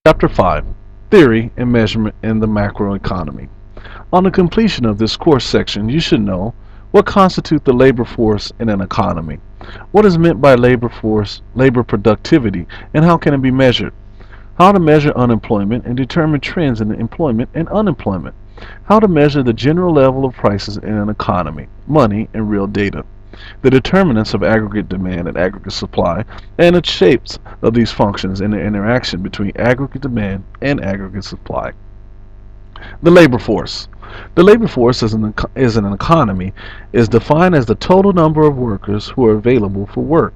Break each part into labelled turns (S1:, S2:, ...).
S1: Chapter 5: Theory and Measurement in the Macroeconomy. On the completion of this course section, you should know what constitutes the labor force in an economy, what is meant by labor force, labor productivity, and how can it be measured, how to measure unemployment and determine trends in employment and unemployment, how to measure the general level of prices in an economy, money, and real data, the determinants of aggregate demand and aggregate supply, and the shapes of these functions and the interaction between aggregate demand and aggregate supply. The labor force. The labor force is an economy is defined as the total number of workers who are available for work.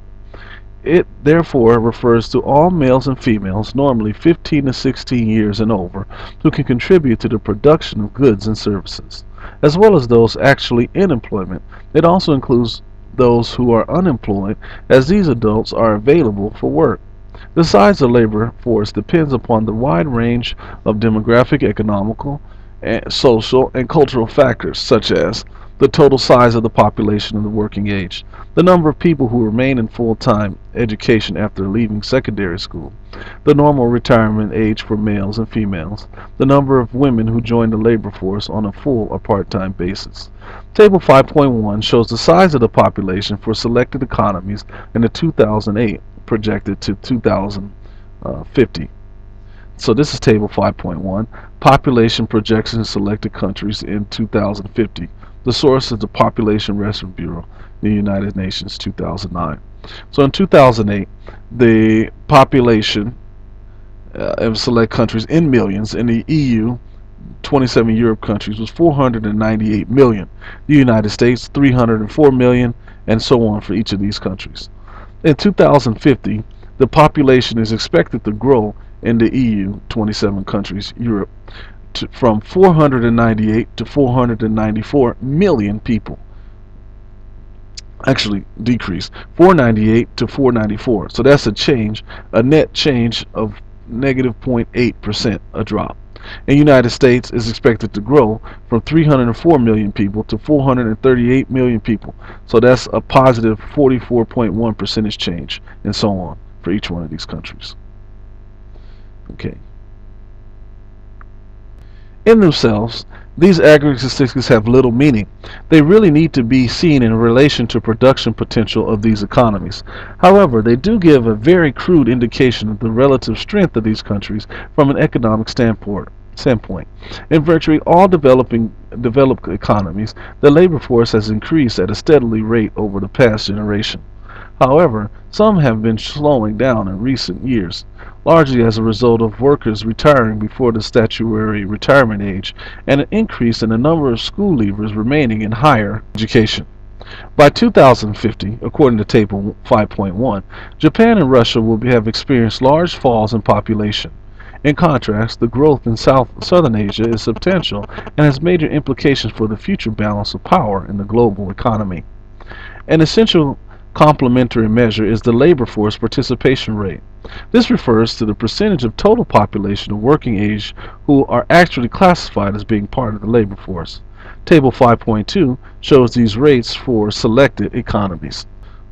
S1: It therefore refers to all males and females, normally 15 to 16 years and over, who can contribute to the production of goods and services, as well as those actually in employment. It also includes those who are unemployed, as these adults are available for work. The size of the labor force depends upon the wide range of demographic, economical, social, and cultural factors, such as the total size of the population of the working age, the number of people who remain in full-time education after leaving secondary school, the normal retirement age for males and females, the number of women who join the labor force on a full or part-time basis. Table 5.1 shows the size of the population for selected economies in the 2008 projected to 2050. So this is table 5.1, population projections in selected countries in 2050. The source is the Population Research Bureau, the United Nations, 2009. So in 2008, the population of select countries in millions in the EU, 27 Europe countries, was 498 million. The United States, 304 million, and so on for each of these countries. In 2050, the population is expected to grow in the EU, 27 countries, Europe, from 498 to 494 million people. Actually, decrease 498 to 494. So that's a change, a net change of negative 0.8%, a drop. In the United States is expected to grow from 304 million people to 438 million people. So that's a positive 44.1 percentage change, and so on for each one of these countries. Okay. In themselves, these aggregate statistics have little meaning. They really need to be seen in relation to production potential of these economies. However, they do give a very crude indication of the relative strength of these countries from an economic standpoint. In virtually all developed economies, the labor force has increased at a steady rate over the past generation. However, some have been slowing down in recent years, largely as a result of workers retiring before the statutory retirement age and an increase in the number of school leavers remaining in higher education. By 2050, according to Table 5.1, Japan and Russia will have experienced large falls in population. In contrast, the growth in Southern Asia is substantial and has major implications for the future balance of power in the global economy. An essential complementary measure is the labor force participation rate. This refers to the percentage of total population of working age who are actually classified as being part of the labor force. Table 5.2 shows these rates for selected economies.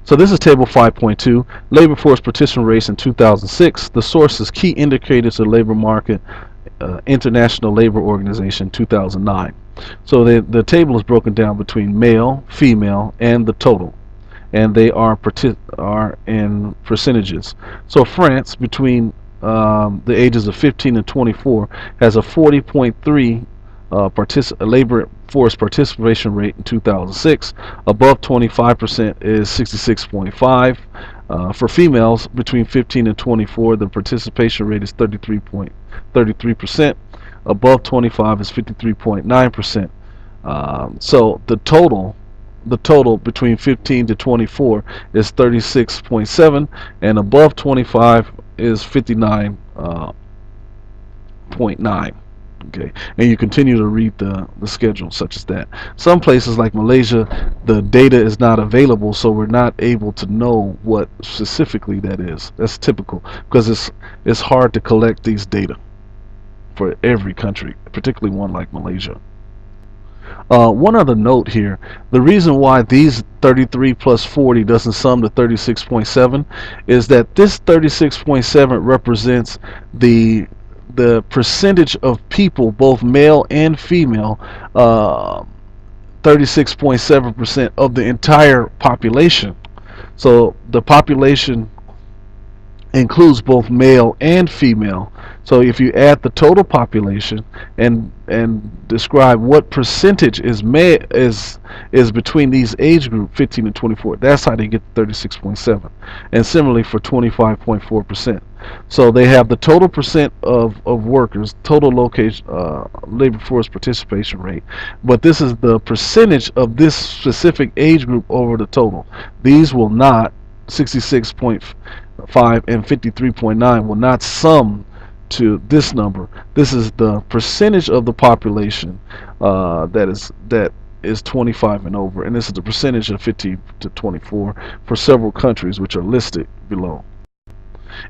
S1: So this is Table 5.2, labor force participation rates in 2006. The source is Key Indicators of Labor Market, International Labor Organization, 2009. So the table is broken down between male, female, and the total, and they are in percentages. So France, between the ages of 15 and 24, has a 40.3 labor force participation rate in 2006. Above 25% is 66.5. For females between 15 and 24, the participation rate is 33%. Above 25 is 53.9%. So the total between 15 to 24 is 36.7, and above 25 is 59.9. Okay, and you continue to read the schedule such as that. Some places like Malaysia, the data is not available, so we're not able to know what specifically that is. That's typical because it's hard to collect these data for every country, particularly one like Malaysia. One other note here, the reason why these 33 plus 40 doesn't sum to 36.7 is that this 36.7 represents the the percentage of people, both male and female, 36.7% of the entire population. So the population includes both male and female. So if you add the total population and describe what percentage is between these age group 15 and 24, that's how they get 36.7. And similarly for 25.4%. So they have the total percent of workers, total location labor force participation rate, but this is the percentage of this specific age group over the total. These will not 66.5 and 53.9 will not sum to this number. This is the percentage of the population that is 25 and over, and this is the percentage of 15 to 24 for several countries which are listed below.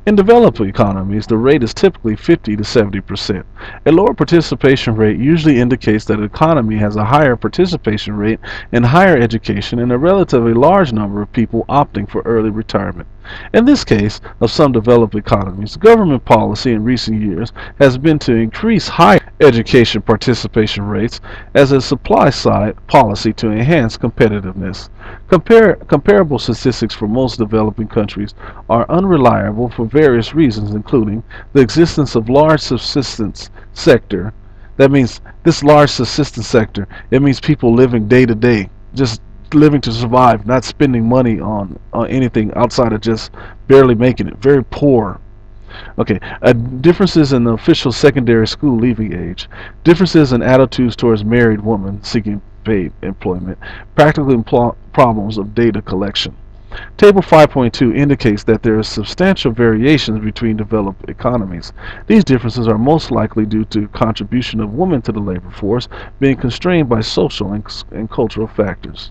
S1: In developed economies, the rate is typically 50 to 70%. A lower participation rate usually indicates that an economy has a higher participation rate in higher education and a relatively large number of people opting for early retirement. In this case of some developed economies, government policy in recent years has been to increase higher education participation rates as a supply-side policy to enhance competitiveness. Comparable statistics for most developing countries are unreliable for various reasons, including the existence of large subsistence sector. That means this large subsistence sector, it means people living day to day, just living to survive, not spending money on anything outside of just barely making it. Very poor. Okay, differences in the official secondary school leaving age, differences in attitudes towards married women seeking paid employment, practical problems of data collection. Table 5.2 indicates that there are substantial variations between developed economies. These differences are most likely due to contribution of women to the labor force being constrained by social and cultural factors.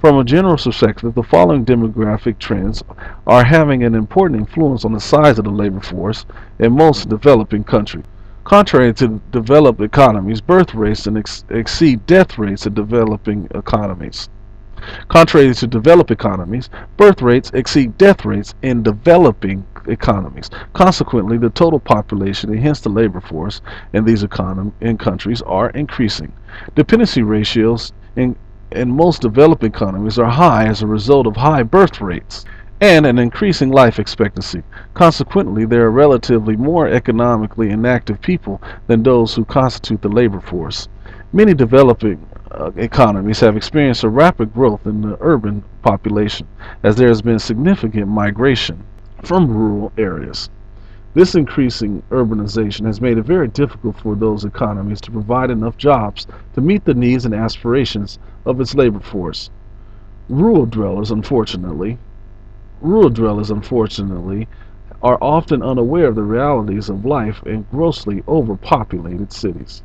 S1: From a general perspective, the following demographic trends are having an important influence on the size of the labor force in most developing countries. Contrary to developed economies, birth rates exceed death rates in developing economies. Contrary to developed economies, birth rates exceed death rates in developing economies. Consequently, the total population and hence the labor force in these countries are increasing. Dependency ratios in most developed economies are high as a result of high birth rates and an increasing life expectancy. Consequently, there are relatively more economically inactive people than those who constitute the labor force. Many developing economies have experienced a rapid growth in the urban population as there has been significant migration from rural areas. This increasing urbanization has made it very difficult for those economies to provide enough jobs to meet the needs and aspirations of its labor force. Rural dwellers, unfortunately, are often unaware of the realities of life in grossly overpopulated cities.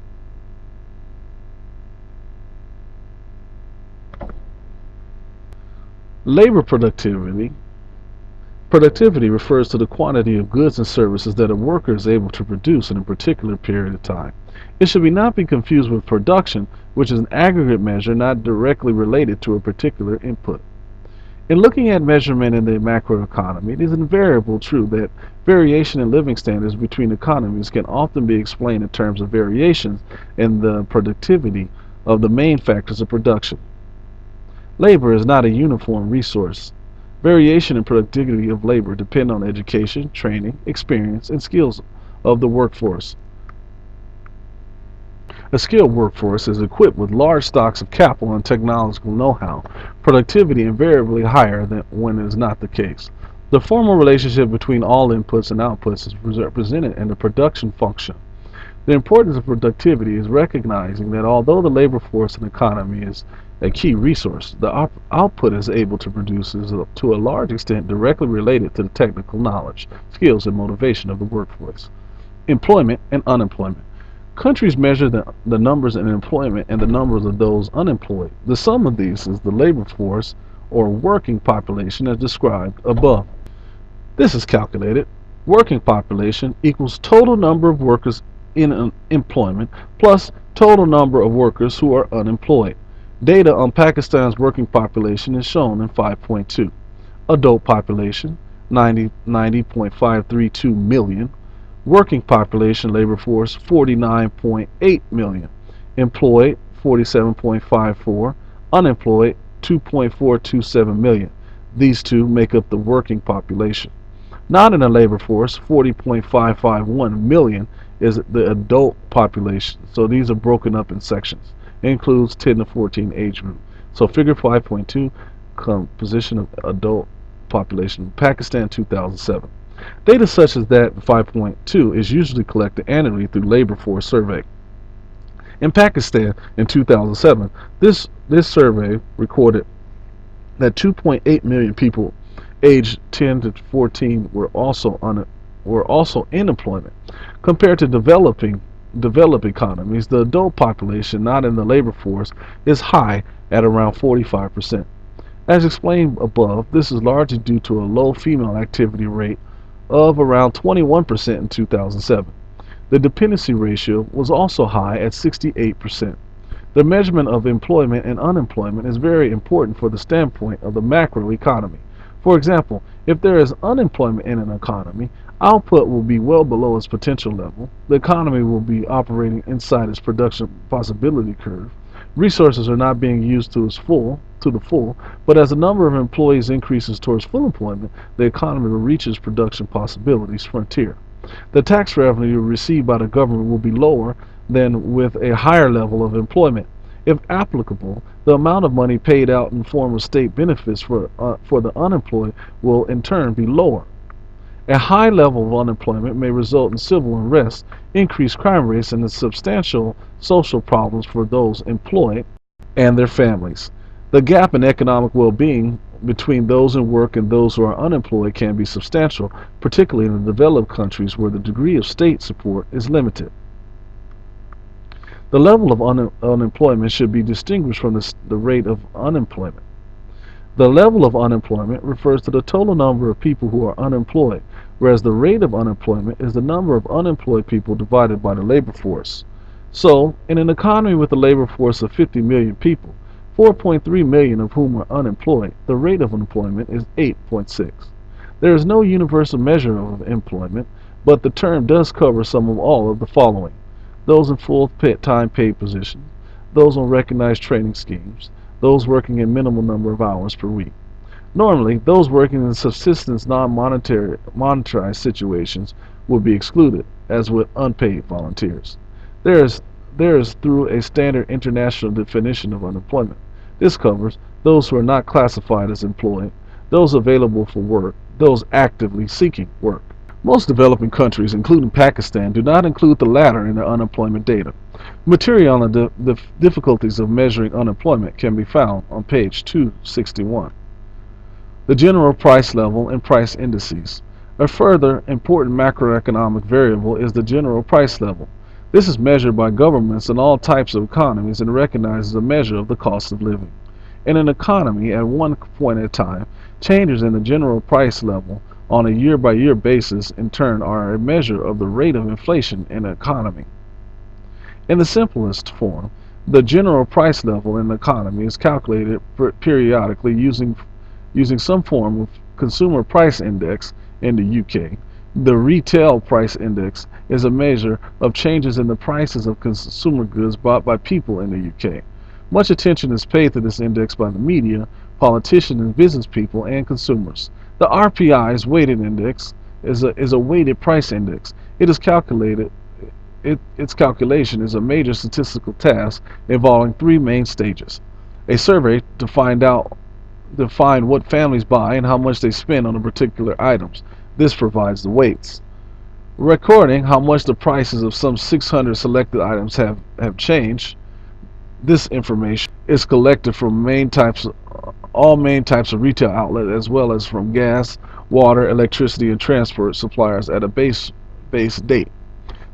S1: Labor productivity. Productivity refers to the quantity of goods and services that a worker is able to produce in a particular period of time. It should not be confused with production, which is an aggregate measure not directly related to a particular input. In looking at measurement in the macroeconomy, it is invariably true that variation in living standards between economies can often be explained in terms of variations in the productivity of the main factors of production. Labor is not a uniform resource. Variation in productivity of labor depend on education, training, experience, and skills of the workforce. A skilled workforce is equipped with large stocks of capital and technological know-how. Productivity invariably higher than when it is not the case. The formal relationship between all inputs and outputs is represented in the production function. The importance of productivity is recognizing that although the labor force in the economy is a key resource, the output is able to produce is to a large extent directly related to the technical knowledge, skills, and motivation of the workforce. Employment and unemployment. Countries measure the numbers in employment and the numbers of those unemployed. The sum of these is the labor force or working population as described above. This is calculated. Working population equals total number of workers in employment plus total number of workers who are unemployed. Data on Pakistan's working population is shown in 5.2. Adult population 90.532 million. Working population labor force 49.8 million. Employed 47.54. Unemployed 2.427 million. These two make up the working population. Not in the labor force, 40.551 million is the adult population. So these are broken up in sections. It includes 10 to 14 age group. So figure 5.2, composition of adult population, Pakistan 2007. Data such as that 5.2 is usually collected annually through labor force survey. In Pakistan in 2007, this survey recorded that 2.8 million people aged 10 to 14 were also in employment. Compared to developed economies, the adult population not in the labor force is high at around 45%. As explained above, this is largely due to a low female activity rate of around 21% in 2007. The dependency ratio was also high at 68%. The measurement of employment and unemployment is very important for the standpoint of the macroeconomy. For example, if there is unemployment in an economy, output will be well below its potential level. The economy will be operating inside its production possibility curve. Resources are not being used to the full, but as the number of employees increases towards full employment, the economy will reach its production possibilities frontier. The tax revenue received by the government will be lower than with a higher level of employment. If applicable, the amount of money paid out in form of state benefits for the unemployed will in turn be lower. A high level of unemployment may result in civil unrest, increased crime rates, and substantial social problems for those employed and their families. The gap in economic well-being between those in work and those who are unemployed can be substantial, particularly in the developed countries where the degree of state support is limited. The level of unemployment should be distinguished from the rate of unemployment. The level of unemployment refers to the total number of people who are unemployed, whereas the rate of unemployment is the number of unemployed people divided by the labor force. So, in an economy with a labor force of 50 million people, 4.3 million of whom are unemployed, the rate of unemployment is 8.6. There is no universal measure of employment, but the term does cover some of all of the following: those in full-time paid positions, those on recognized training schemes, those working a minimal number of hours per week. Normally, those working in subsistence non-monetized situations would be excluded, as with unpaid volunteers. There is through a standard international definition of unemployment. This covers those who are not classified as employed, those available for work, those actively seeking work. Most developing countries, including Pakistan, do not include the latter in their unemployment data. Material on the difficulties of measuring unemployment can be found on page 261. The general price level and price indices. A further important macroeconomic variable is the general price level. This is measured by governments in all types of economies and recognizes a measure of the cost of living. In an economy, at one point in time, changes in the general price level on a year-by-year basis in turn are a measure of the rate of inflation in an economy. In the simplest form, the general price level in an economy is calculated periodically using some form of consumer price index in the UK. The retail price index is a measure of changes in the prices of consumer goods bought by people in the UK. Much attention is paid to this index by the media, politicians, and business people and consumers. The RPI's weighted index is a weighted price index. Its calculation is a major statistical task involving three main stages: a survey to find what families buy and how much they spend on particular items. This provides the weights. Recording how much the prices of some 600 selected items have changed. This information is collected from all main types of retail outlets, as well as from gas, water, electricity, and transport suppliers at a base date.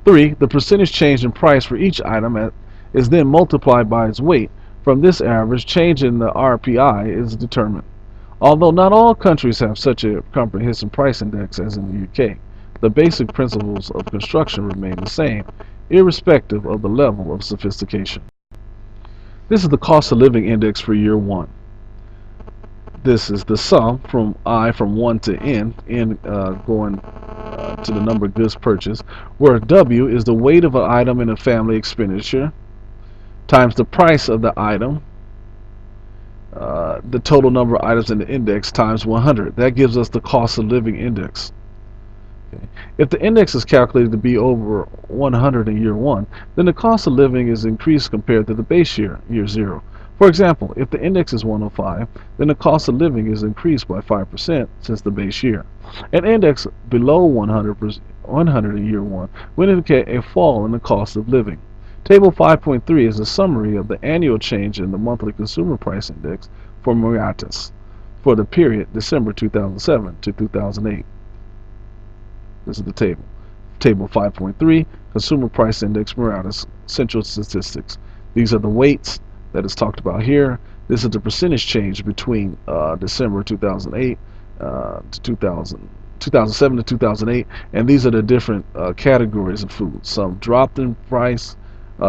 S1: 3. The percentage change in price for each item is then multiplied by its weight. From this average, change in the RPI is determined. Although not all countries have such a comprehensive price index as in the UK, the basic principles of construction remain the same, irrespective of the level of sophistication. This is the cost of living index for year 1. This is the sum from I from 1 to n going to the number of goods purchased, where W is the weight of an item in a family expenditure times the price of the item, the total number of items in the index times 100. That gives us the cost of living index. Okay. If the index is calculated to be over 100 in year 1, then the cost of living is increased compared to the base year, year 0. For example, if the index is 105, then the cost of living is increased by 5% since the base year. An index below 100 in year 1 would indicate a fall in the cost of living. Table 5.3 is a summary of the annual change in the monthly consumer price index for Mauritius for the period December 2007 to 2008. This is the table. Table 5.3, Consumer Price Index Mauritius, Central Statistics. These are the weights that is talked about here. This is the percentage change between December 2008 to 2007 to 2008, and these are the different categories of food. Some dropped in price,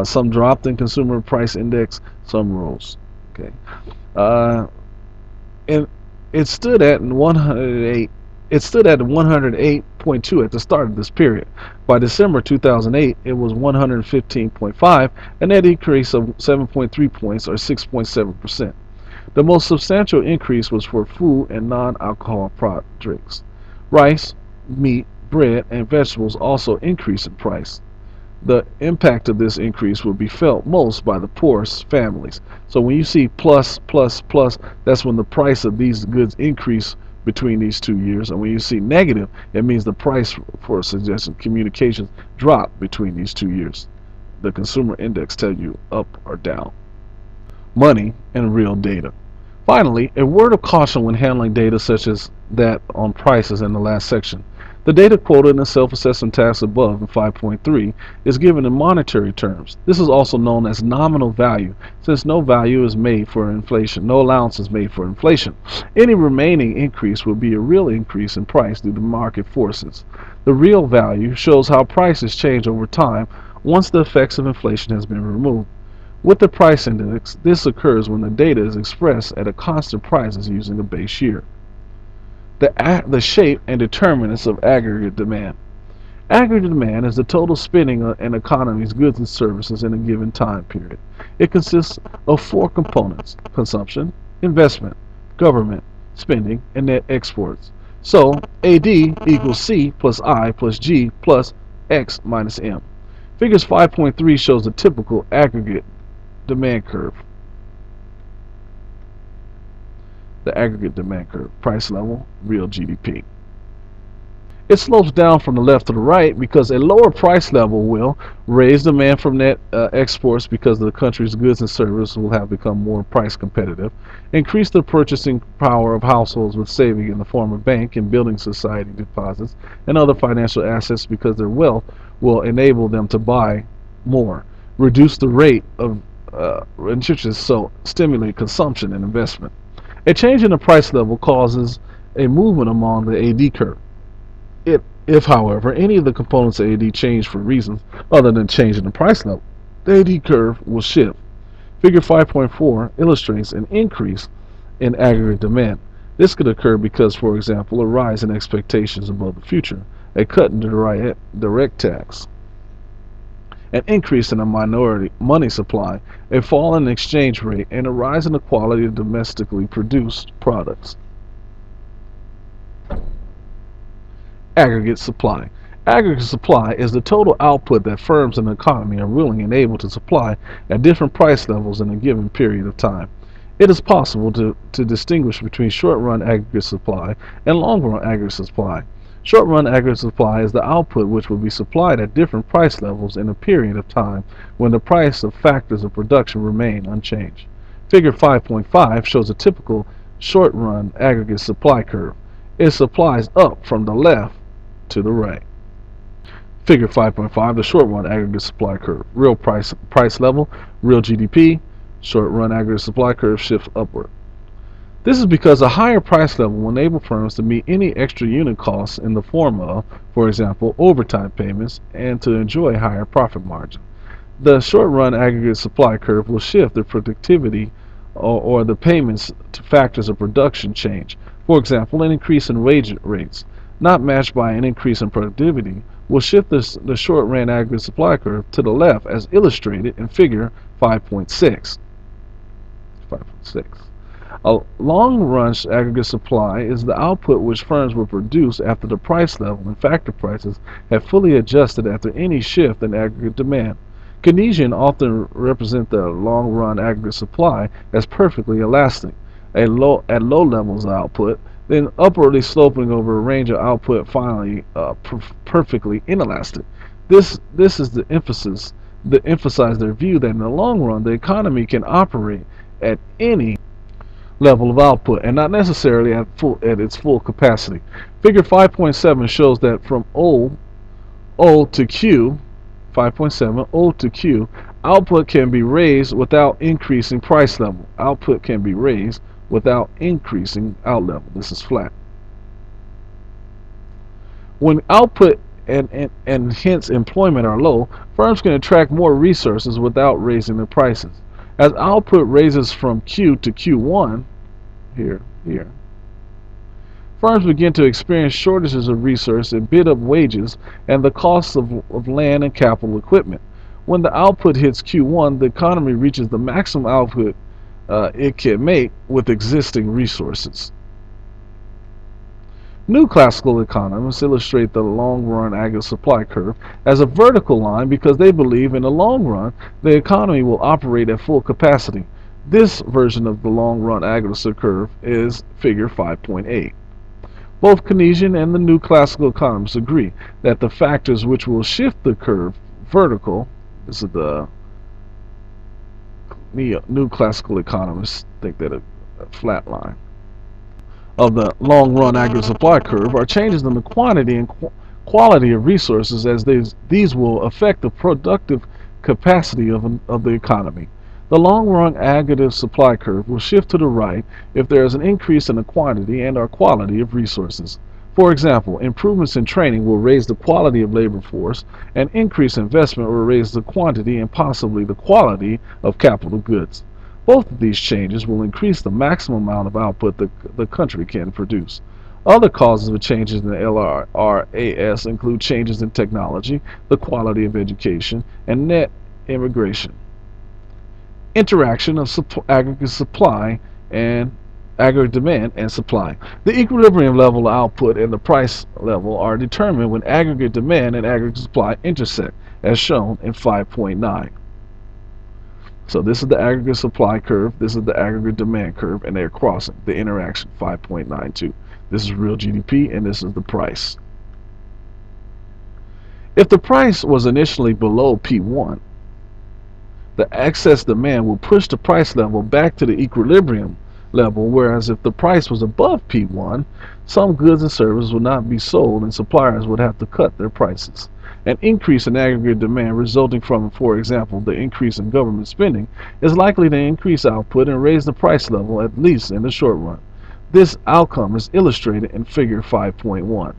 S1: some dropped in Consumer Price Index, some rose. Okay, and it stood at 108. It stood at 108.2 at the start of this period. By December 2008, it was 115.5, a net increase of 7.3 points or 6.7%. The most substantial increase was for food and non-alcoholic drinks. Rice, meat, bread, and vegetables also increased in price. The impact of this increase will be felt most by the poorest families. So when you see plus, plus, plus, that's when the price of these goods increase between these 2 years, and when you see negative, it means the price for suggested communications dropped between these 2 years. The consumer index tells you up or down. Money and real data. Finally, a word of caution when handling data such as that on prices in the last section. The data quoted in the self-assessment task above in 5.3 is given in monetary terms. This is also known as nominal value, since no value is made for inflation, no allowance is made for inflation. Any remaining increase will be a real increase in price due to market forces. The real value shows how prices change over time once the effects of inflation has been removed. With the price index, this occurs when the data is expressed at a constant prices using a base year. The shape and determinants of aggregate demand. Aggregate demand is the total spending on an economy's goods and services in a given time period. It consists of 4 components: consumption, investment, government, spending, and net exports. So, AD equals C plus I plus G plus X minus M. Figures 5.3 shows a typical aggregate demand curve. The aggregate demand curve, price level, real GDP. It slopes down from the left to the right because a lower price level will raise demand from net exports because the country's goods and services will have become more price competitive, increase the purchasing power of households with saving in the form of bank and building society deposits and other financial assets because their wealth will enable them to buy more, reduce the rate of interest, so stimulate consumption and investment. A change in the price level causes a movement along the AD curve. If, however, any of the components of AD change for reasons other than change in the price level, the AD curve will shift. Figure 5.4 illustrates an increase in aggregate demand. This could occur because, for example, a rise in expectations about the future, a cut in the direct tax, an increase in the minority money supply, a fall in the exchange rate, and a rise in the quality of domestically produced products. Aggregate supply. Aggregate supply is the total output that firms in the economy are willing and able to supply at different price levels in a given period of time. It is possible to distinguish between short-run aggregate supply and long-run aggregate supply. Short-run aggregate supply is the output which will be supplied at different price levels in a period of time when the price of factors of production remain unchanged. Figure 5.5 shows a typical short-run aggregate supply curve. It supplies up from the left to the right. Figure 5.5, the short-run aggregate supply curve. Real price level, real GDP, short-run aggregate supply curve shifts upward. This is because a higher price level will enable firms to meet any extra unit costs in the form of, for example, overtime payments, and to enjoy higher profit margin. The short-run aggregate supply curve will shift the productivity or the payments to factors of production change. For example, an increase in wage rates, not matched by an increase in productivity, will shift the short-run aggregate supply curve to the left as illustrated in figure 5.6. 5.6. A long-run aggregate supply is the output which firms will produce after the price level and factor prices have fully adjusted after any shift in aggregate demand. Keynesians often represent the long-run aggregate supply as perfectly elastic, at low levels of output, then upwardly sloping over a range of output, finally perfectly inelastic. This is the emphasis that emphasize their view that in the long run the economy can operate at any level of output and not necessarily at its full capacity. Figure 5.7 shows that from O to Q, 5.7, O to Q, output can be raised without increasing price level. Output can be raised without increasing out level. This is flat. When output and hence employment are low, firms can attract more resources without raising their prices. As output raises from Q to Q1, here, firms begin to experience shortages of resources and bid up wages and the costs of land and capital equipment. When the output hits Q1, the economy reaches the maximum output it can make with existing resources. New classical economists illustrate the long-run aggregate supply curve as a vertical line because they believe in the long run the economy will operate at full capacity. This version of the long-run aggregate curve is figure 5.8. Both Keynesian and the new classical economists agree that the factors which will shift the curve vertical, this is the new classical economists think that a flat line, of the long-run aggregate supply curve are changes in the quantity and quality of resources as these will affect the productive capacity of the economy. The long-run aggregate supply curve will shift to the right if there is an increase in the quantity and or quality of resources. For example, improvements in training will raise the quality of labor force, and increased investment will raise the quantity and possibly the quality of capital goods. Both of these changes will increase the maximum amount of output the country can produce. Other causes of changes in the LRAS include changes in technology, the quality of education, and net immigration. Interaction of aggregate supply and aggregate demand and supply. The equilibrium level of output and the price level are determined when aggregate demand and aggregate supply intersect, as shown in 5.9. So this is the aggregate supply curve, this is the aggregate demand curve, and they're crossing the interaction, 5.92. This is real GDP, and this is the price. If the price was initially below P1, the excess demand will push the price level back to the equilibrium level, whereas if the price was above P1, some goods and services would not be sold and suppliers would have to cut their prices. An increase in aggregate demand resulting from, for example, the increase in government spending is likely to increase output and raise the price level, at least in the short run. This outcome is illustrated in figure 5.1.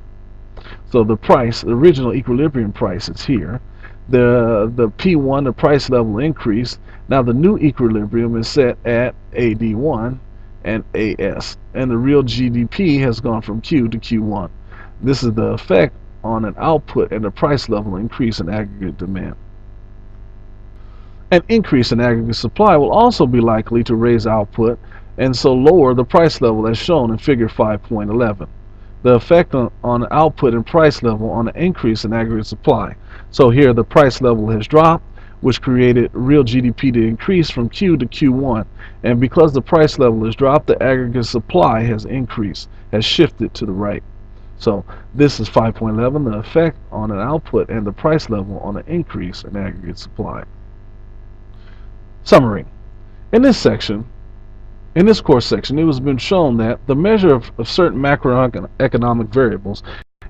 S1: So the price, the original equilibrium price is here. The P1, the price level increased. Now the new equilibrium is set at AD1 and AS, and the real GDP has gone from Q to Q1. This is the effect on an output and the price level increase in aggregate demand. An increase in aggregate supply will also be likely to raise output and so lower the price level as shown in figure 5.11. The effect on output and price level on an increase in aggregate supply. So here the price level has dropped, which created real GDP to increase from Q to Q1. And because the price level has dropped, the aggregate supply has increased, has shifted to the right. So this is 5.11, the effect on an output and the price level on an increase in aggregate supply. Summary. In this course section, it has been shown that the measure of certain macroeconomic variables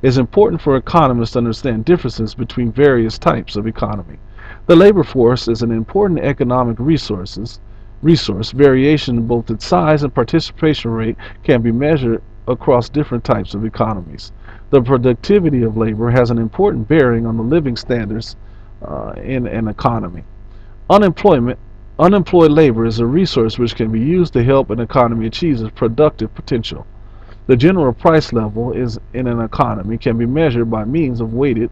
S1: is important for economists to understand differences between various types of economy. The labor force is an important economic resource. Variation in both its size and participation rate can be measured across different types of economies. The productivity of labor has an important bearing on the living standards in an economy. Unemployment Unemployed labor is a resource which can be used to help an economy achieve its productive potential. The general price level is in an economy can be measured by means of weighted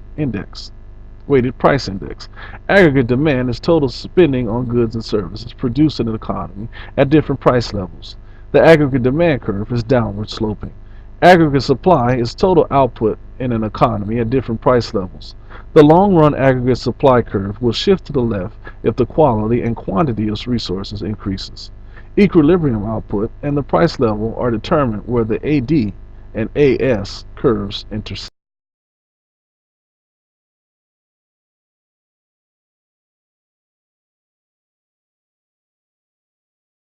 S1: price index. Aggregate demand is total spending on goods and services produced in an economy at different price levels. The aggregate demand curve is downward sloping. Aggregate supply is total output in an economy at different price levels. The long-run aggregate supply curve will shift to the left if the quality and quantity of resources increases. Equilibrium output and the price level are determined where the AD and AS curves intersect.